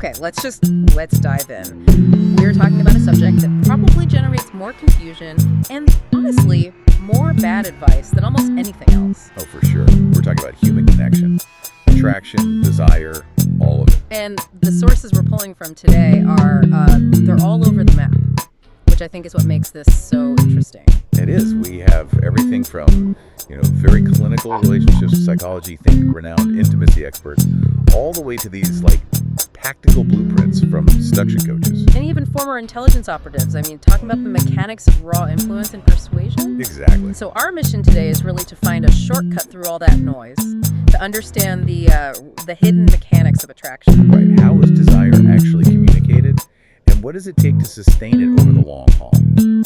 Okay, let's dive in. We're talking about a subject that probably generates more confusion and, honestly, more bad advice than almost anything else. Oh, for sure. We're talking about human connection, attraction, desire, all of it. And the sources we're pulling from today they're all over the map, which I think is what makes this so interesting. It is. We have everything from, very clinical relationships, psychology, think renowned intimacy experts, all the way to these, tactical blueprints from seduction coaches. And even former intelligence operatives. I mean, talking about the mechanics of raw influence and persuasion. Exactly. So our mission today is really to find a shortcut through all that noise, to understand the hidden mechanics of attraction. Right. How is desire actually communicated? And what does it take to sustain it over the long haul?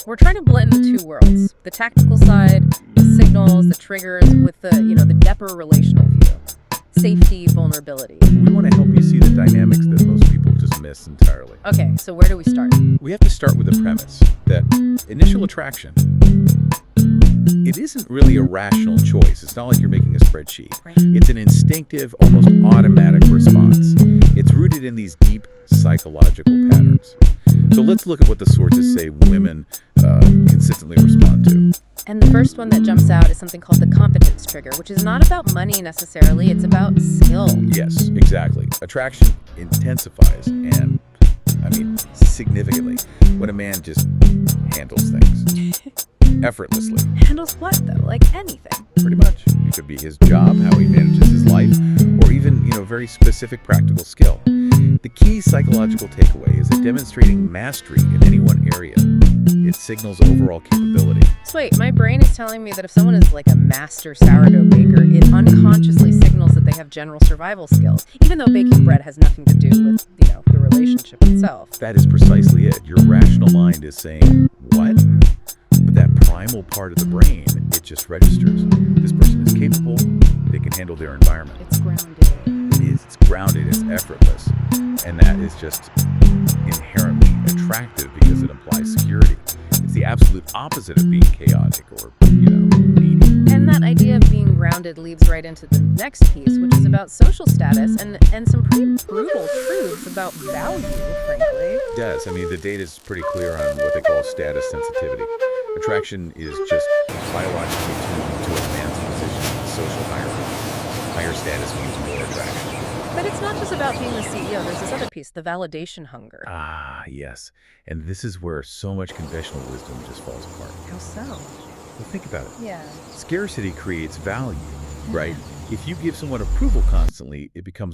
We're trying to blend the two worlds, the tactical side, the signals, the triggers, with the depper relational view. Safety, vulnerability. We want to help you see the dynamics that most people just miss entirely. Okay, so where do we start? We have to start with the premise that initial attraction, it isn't really a rational choice. It's not like you're making a spreadsheet. Right. It's an instinctive, almost automatic response. It's rooted in these deep psychological patterns. So let's look at what the sources say women consistently respond to. And the first one that jumps out is something called the competence trigger, which is not about money necessarily, it's about skill. Yes, exactly. Attraction intensifies and, significantly when a man just handles things effortlessly. Handles what, though? Like anything. Pretty much. It could be his job, how he manages his life, or even, very specific practical skill. The key psychological takeaway is that demonstrating mastery in any one area, it signals overall capability. So wait, my brain is telling me that if someone is like a master sourdough baker, it unconsciously signals that they have general survival skills, even though baking bread has nothing to do with, the relationship itself. That is precisely it. Your rational mind is saying, what? But that primal part of the brain, it just registers. This person is capable, they can handle their environment. It's grounded. It is. It's grounded, it's effortless. And that is just inherently attractive because it implies security. It's the absolute opposite of being chaotic or, needy. And that idea of being grounded leads right into the next piece, which is about social status and some pretty brutal truths about value, frankly. It does. The data is pretty clear on what they call status sensitivity. Attraction is just biologically tuned to a man's position in the social hierarchy. Higher status means more attraction. But it's not just about being the CEO. There's this other piece, the validation hunger. Ah, yes. And this is where so much conventional wisdom just falls apart. How so? Well, think about it. Yeah. Scarcity creates value, right? If you give someone approval constantly, it becomes